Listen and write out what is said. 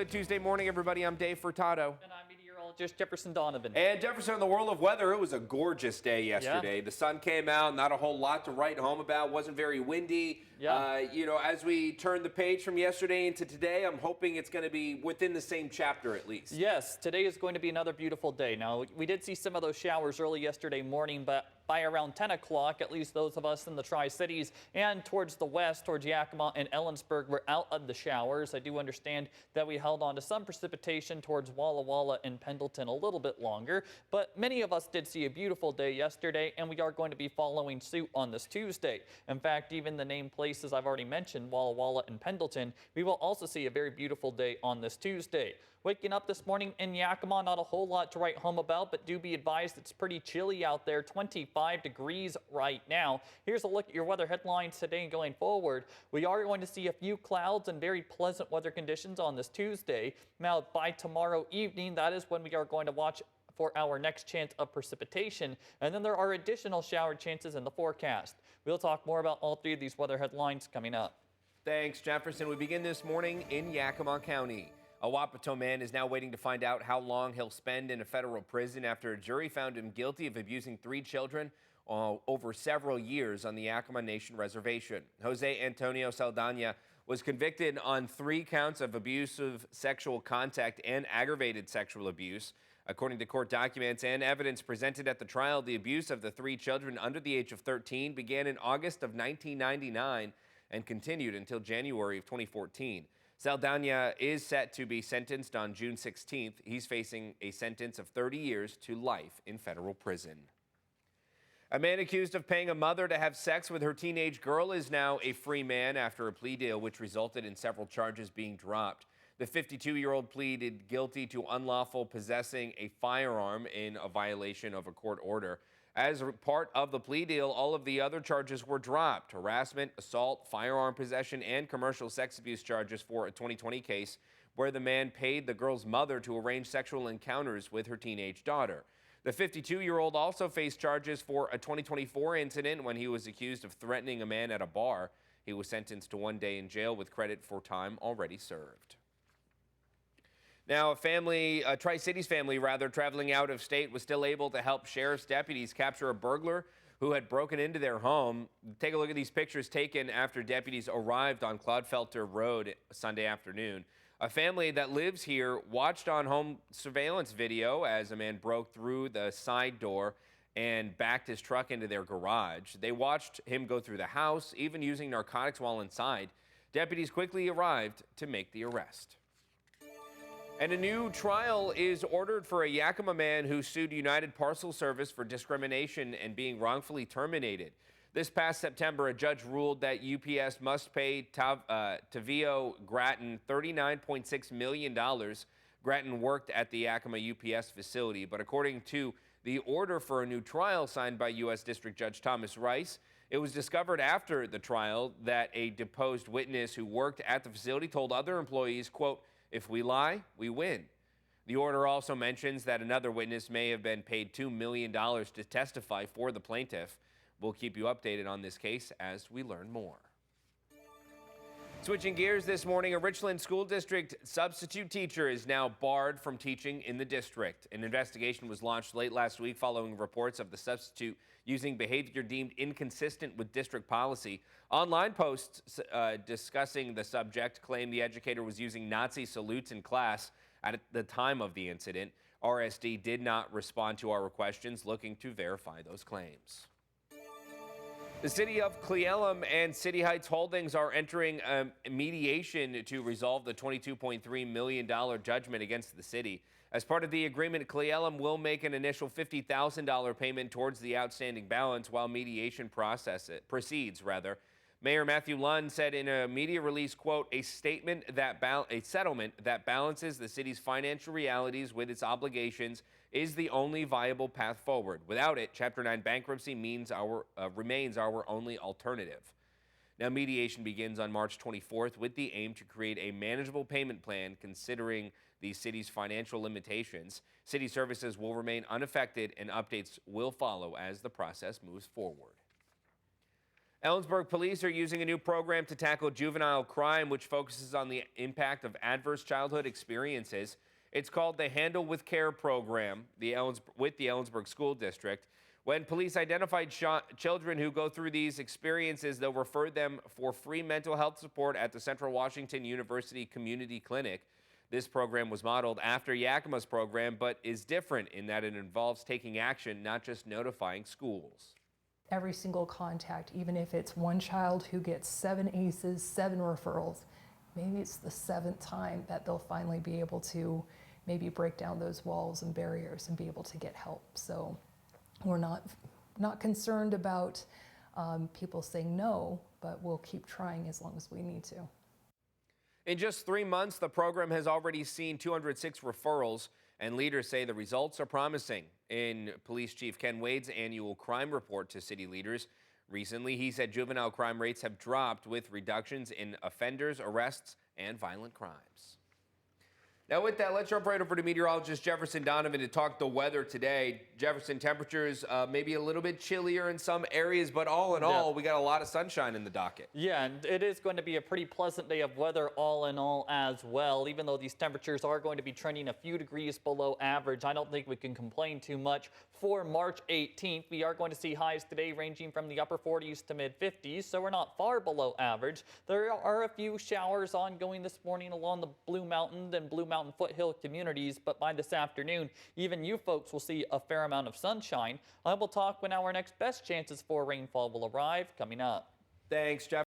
Good Tuesday morning, everybody. I'm Dave Furtado. And I'm meteorologist Jefferson Donovan. And Jefferson, in the world of weather, it was a gorgeous day yesterday. Yeah. The sun came out, not a whole lot to write home about. Wasn't very windy. Yeah. As we turn the page from yesterday into today, I'm hoping it's going to be within the same chapter at least. Yes, today is going to be another beautiful day. Now, we did see some of those showers early yesterday morning, but by around 10 o'clock, at least those of us in the Tri-Cities and towards the west, towards Yakima and Ellensburg, were out of the showers. I do understand that we held on to some precipitation towards Walla Walla and Pendleton a little bit longer, but many of us did see a beautiful day yesterday, and we are going to be following suit on this Tuesday. In fact, even the named places I've already mentioned, Walla Walla and Pendleton, we will also see a very beautiful day on this Tuesday. Waking up this morning in Yakima, not a whole lot to write home about, but do be advised it's pretty chilly out there, 25 degrees right now. Here's a look at your weather headlines today and going forward. We are going to see a few clouds and very pleasant weather conditions on this Tuesday. Now, by tomorrow evening, that is when we are going to watch for our next chance of precipitation, and then there are additional shower chances in the forecast. We'll talk more about all three of these weather headlines coming up. Thanks, Jefferson. We begin this morning in Yakima County. A Wapato man is now waiting to find out how long he'll spend in a federal prison after a jury found him guilty of abusing 3 children over several years on the Yakima Nation Reservation. Jose Antonio Saldana was convicted on 3 counts of abusive sexual contact and aggravated sexual abuse. According to court documents and evidence presented at the trial, the abuse of the 3 children under the age of 13 began in August of 1999 and continued until January of 2014. Saldana is set to be sentenced on June 16th. He's facing a sentence of 30 years to life in federal prison. A man accused of paying a mother to have sex with her teenage girl is now a free man after a plea deal which resulted in several charges being dropped. The 52-year-old pleaded guilty to unlawful possessing a firearm in a violation of a court order. As a part of the plea deal, all of the other charges were dropped: harassment, assault, firearm possession, and commercial sex abuse charges for a 2020 case where the man paid the girl's mother to arrange sexual encounters with her teenage daughter. The 52-year-old also faced charges for a 2024 incident when he was accused of threatening a man at a bar. He was sentenced to 1 day in jail with credit for time already served. Now, a Tri-Cities family, traveling out of state was still able to help sheriff's deputies capture a burglar who had broken into their home. Take a look at these pictures taken after deputies arrived on Clodfelter Road Sunday afternoon. A family that lives here watched on home surveillance video as a man broke through the side door and backed his truck into their garage. They watched him go through the house, even using narcotics while inside. Deputies quickly arrived to make the arrest. And a new trial is ordered for a Yakima man who sued United Parcel Service for discrimination and being wrongfully terminated. This past September, a judge ruled that UPS must pay Tavio Grattan $39.6 million. Grattan worked at the Yakima UPS facility, but according to the order for a new trial signed by U.S. District Judge Thomas Rice, it was discovered after the trial that a deposed witness who worked at the facility told other employees, quote, "If we lie, we win." The order also mentions that another witness may have been paid $2 million to testify for the plaintiff. We'll keep you updated on this case as we learn more. Switching gears this morning, a Richland School District substitute teacher is now barred from teaching in the district. An investigation was launched late last week following reports of the substitute using behavior deemed inconsistent with district policy. Online posts discussing the subject claim the educator was using Nazi salutes in class at the time of the incident. RSD did not respond to our questions looking to verify those claims. The city of Cle Elum and City Heights Holdings are entering a mediation to resolve the $22.3 million judgment against the city. As part of the agreement, Cle Elum will make an initial $50,000 payment towards the outstanding balance while mediation proceeds. Mayor Matthew Lund said in a media release, quote, a settlement that balances the city's financial realities with its obligations is the only viable path forward. Without it, Chapter 9 bankruptcy remains our only alternative. Now, mediation begins on March 24th with the aim to create a manageable payment plan considering the city's financial limitations. City services will remain unaffected and updates will follow as the process moves forward. Ellensburg police are using a new program to tackle juvenile crime, which focuses on the impact of adverse childhood experiences. It's called the Handle with Care program with the Ellensburg School District. When police identify children who go through these experiences, they'll refer them for free mental health support at the Central Washington University Community Clinic. This program was modeled after Yakima's program, but is different in that it involves taking action, not just notifying schools. Every single contact, even if it's one child who gets 7 ACEs, 7 referrals, maybe it's the 7th time that they'll finally be able to maybe break down those walls and barriers and be able to get help. So we're not concerned about people saying no, but we'll keep trying as long as we need to. In just 3 months, the program has already seen 206 referrals, and leaders say the results are promising. In Police Chief Ken Wade's annual crime report to city leaders, recently he said juvenile crime rates have dropped with reductions in offenders, arrests, and violent crimes. Now with that, let's jump right over to meteorologist Jefferson Donovan to talk the weather today. Jefferson, temperatures maybe a little bit chillier in some areas, but all in all, we got a lot of sunshine in the docket. Yeah, and it is going to be a pretty pleasant day of weather all in all as well. Even though these temperatures are going to be trending a few degrees below average, I don't think we can complain too much. For March 18th, we are going to see highs today ranging from the upper 40s to mid 50s, so we're not far below average. There are a few showers ongoing this morning along the Blue Mountain and Blue Mountain foothill communities, but by this afternoon, even you folks will see a fair amount of sunshine. I will talk when our next best chances for rainfall will arrive coming up. Thanks, Jeff.